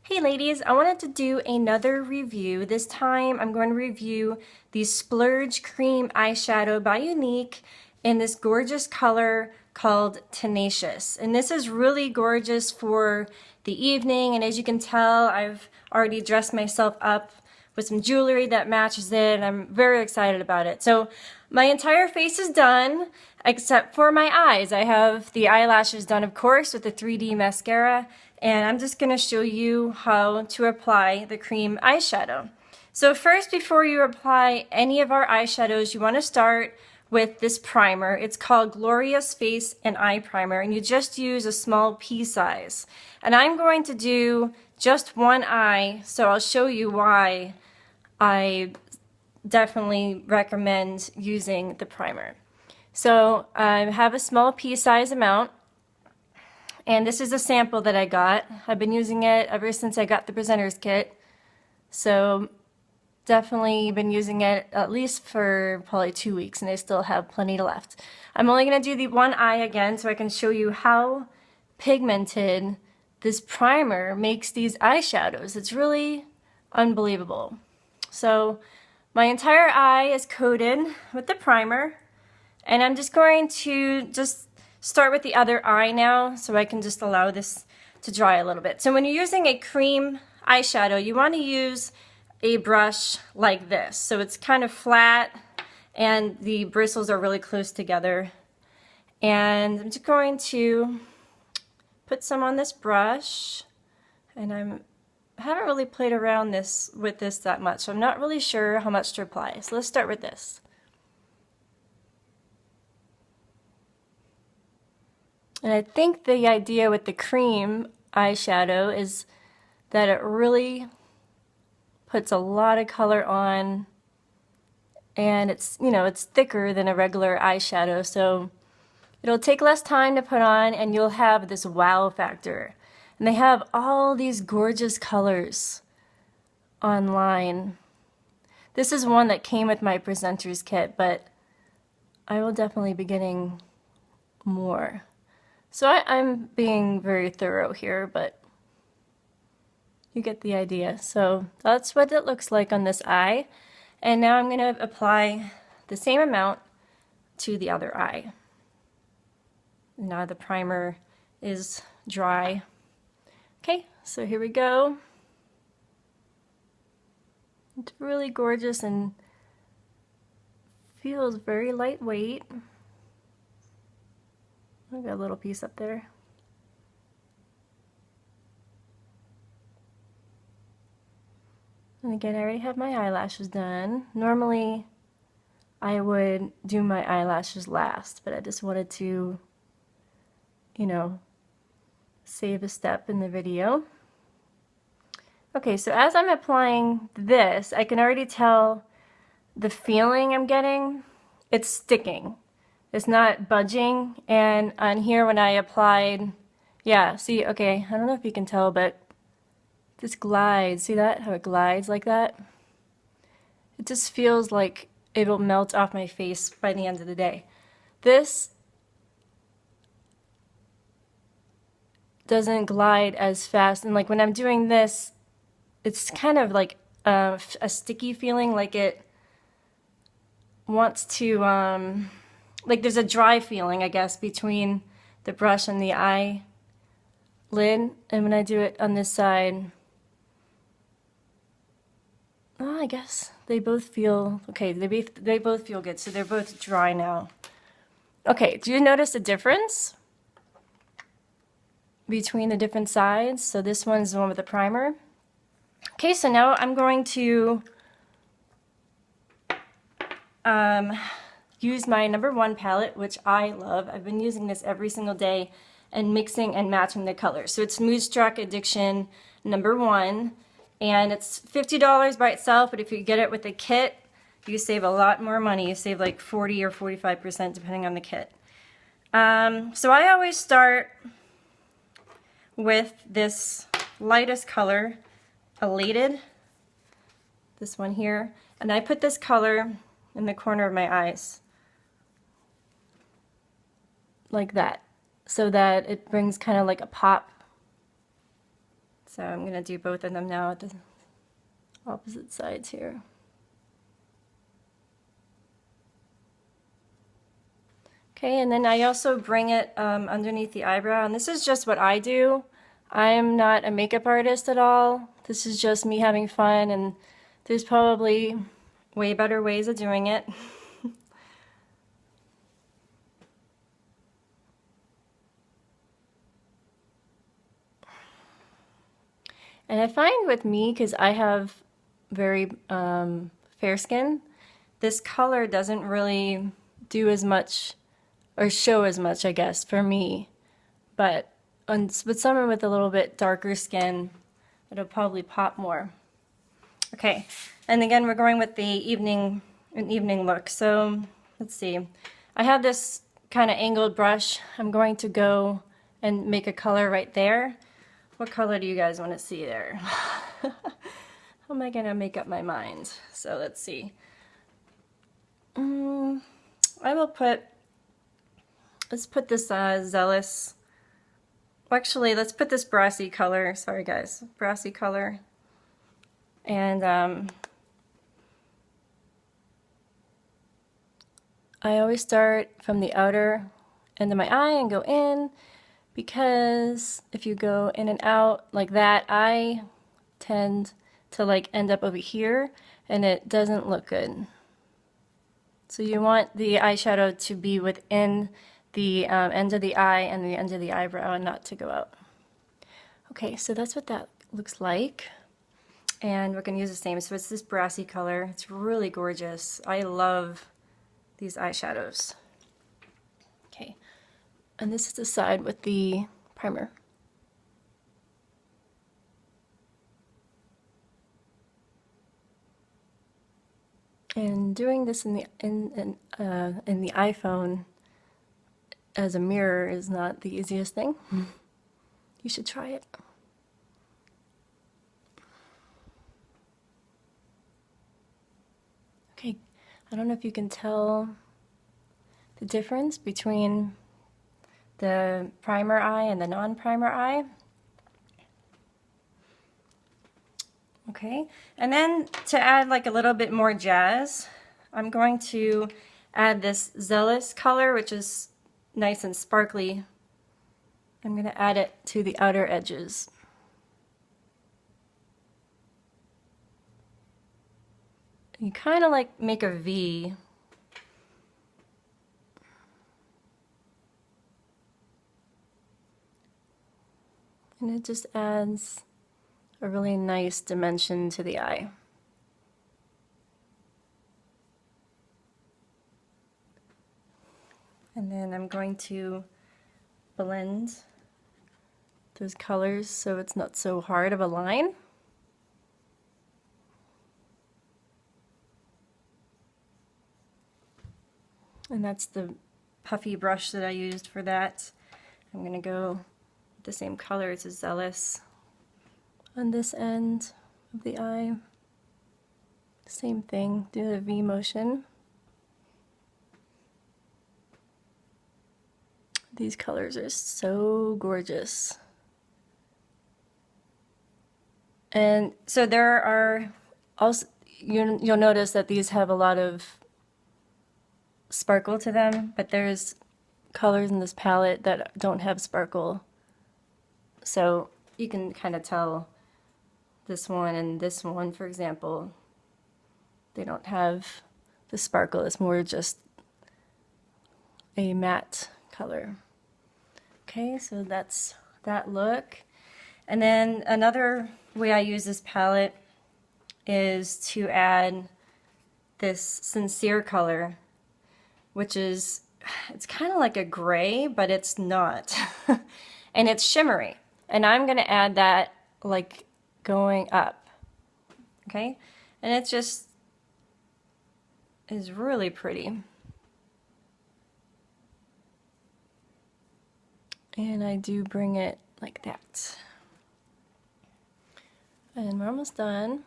Hey ladies, I wanted to do another review. This time I'm going to review the Splurge Cream Eyeshadow by Unique in this gorgeous color called Tenacious. And this is really gorgeous for the evening, and as you can tell, I've already dressed myself up with some jewelry that matches it, and I'm very excited about it. So my entire face is done except for my eyes. I have the eyelashes done, of course, with the 3D mascara, and I'm just going to show you how to apply the cream eyeshadow. So first, before you apply any of our eyeshadows, you want to start with this primer. It's called Glorious Face and Eye Primer, and you just use a small pea size. And I'm going to do just one eye, so I'll show you why I definitely recommend using the primer. So I have a small pea size amount, and this is a sample that I got. I've been using it ever since I got the presenter's kit, so definitely been using it at least for probably 2 weeks, and I still have plenty left. I'm only going to do the one eye again so I can show you how pigmented this primer makes these eyeshadows. It's really unbelievable. So my entire eye is coated with the primer, and I'm just going to start with the other eye now so I can just allow this to dry a little bit. So when you're using a cream eyeshadow, you want to use a brush like this. So it's kind of flat and the bristles are really close together. And I'm just going to put some on this brush, and I haven't really played around with this that much, so I'm not really sure how much to apply. So let's start with this. And I think the idea with the cream eyeshadow is that it really puts a lot of color on, and it's, you know, it's thicker than a regular eyeshadow, so it'll take less time to put on, and you'll have this wow factor. And they have all these gorgeous colors online. This is one that came with my presenter's kit, but I will definitely be getting more. So I'm being very thorough here, but you get the idea. So that's what it looks like on this eye. And now I'm going to apply the same amount to the other eye. Now the primer is dry. Okay, so here we go. It's really gorgeous and feels very lightweight. I got a little piece up there. And again, I already have my eyelashes done. Normally, I would do my eyelashes last, but I just wanted to, you know, save a step in the video. Okay, so as I'm applying this, I can already tell the feeling I'm getting. It's sticking. It's not budging. And on here when I applied, yeah, see, okay, I don't know if you can tell, but this glides. See that? How it glides like that? It just feels like it will melt off my face by the end of the day. This doesn't glide as fast, and like when I'm doing this, it's kind of like a sticky feeling, like it wants to, like there's a dry feeling, I guess, between the brush and the eyelid. And when I do it on this side, oh, I guess they both feel, okay, they both feel good, so they're both dry now. Okay, do you notice a difference between the different sides? So this one's the one with the primer. Okay, so now I'm going to use my #1 palette, which I love. I've been using this every single day and mixing and matching the colors. So it's Moodstruck Addiction #1, and it's $50 by itself, but if you get it with a kit, you save a lot more money. You save like 40 or 45% depending on the kit. So I always start with this lightest color, Elated, this one here, and I put this color in the corner of my eyes like that, so that it brings kind of like a pop. So I'm going to do both of them now at the opposite sides here. Okay, and then I also bring it underneath the eyebrow, and this is just what I do. I'm not a makeup artist at all. This is just me having fun, and there's probably way better ways of doing it. And I find with me, because I have very fair skin, this color doesn't really do as much or show as much, I guess, for me. But with someone with a little bit darker skin, it'll probably pop more. Okay, and again, we're going with the evening look. So let's see. I have this kind of angled brush. I'm going to go and make a color right there. What color do you guys want to see there? How am I going to make up my mind? So let's see. I will put, let's put this Zealous. Actually, let's put this brassy color. Sorry guys, brassy color. And I always start from the outer end of my eye and go in, because if you go in and out like that, I tend to like end up over here and it doesn't look good. So you want the eyeshadow to be within the end of the eye and the end of the eyebrow and not to go out. Okay, so that's what that looks like. And we're going to use the same. So it's this brassy color. It's really gorgeous. I love these eyeshadows. Okay, and this is the side with the primer. And doing this in the iPhone as a mirror is not the easiest thing. You should try it. Okay, I don't know if you can tell the difference between the primer eye and the non-primer eye. Okay, and then to add like a little bit more jazz, I'm going to add this Zealous color, which is nice and sparkly. I'm going to add it to the outer edges. You kind of like make a V. And it just adds a really nice dimension to the eye. And then I'm going to blend those colors so it's not so hard of a line. And that's the puffy brush that I used for that. I'm going to go with the same color as Zealous on this end of the eye. Same thing, do the V motion. These colors are so gorgeous. And so there are also, you'll notice that these have a lot of sparkle to them, but there's colors in this palette that don't have sparkle. So you can kind of tell this one and this one, for example, they don't have the sparkle. It's more just a matte color. Okay, so that's that look. And then another way I use this palette is to add this Sincere color, which is, it's kind of like a gray, but it's not. And it's shimmery. And I'm going to add that like going up. Okay? And it just is really pretty. And I do bring it like that. And we're almost done.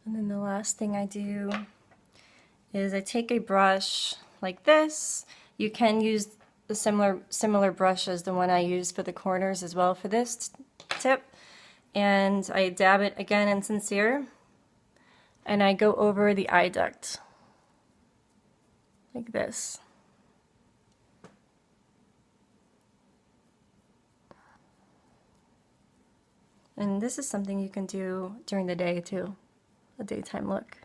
And then the last thing I do is I take a brush like this. You can use the similar brush as the one I used for the corners as well for this tip. And I dab it again in Sincere, and I go over the eye duct like this. And this is something you can do during the day too, a daytime look.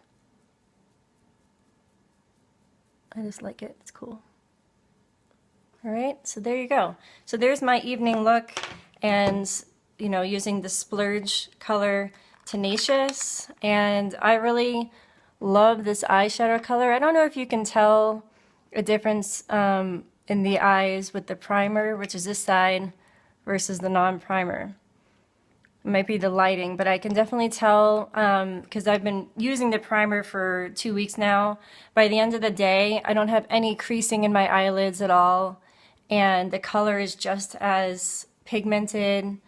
I just like it, it's cool. All right, so there you go. So there's my evening look, and you know, using the Splurge color Tenacious, and I really love this eyeshadow color. I don't know if you can tell a difference in the eyes with the primer, which is this side, versus the non-primer. It might be the lighting, but I can definitely tell because I've been using the primer for 2 weeks now. By the end of the day, I don't have any creasing in my eyelids at all, and the color is just as pigmented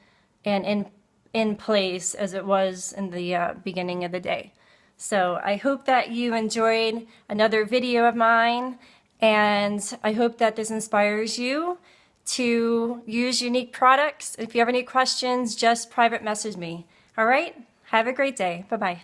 and in place as it was in the beginning of the day. So I hope that you enjoyed another video of mine, and I hope that this inspires you to use Younique products. If you have any questions, just private message me. All right? Have a great day. Bye-bye.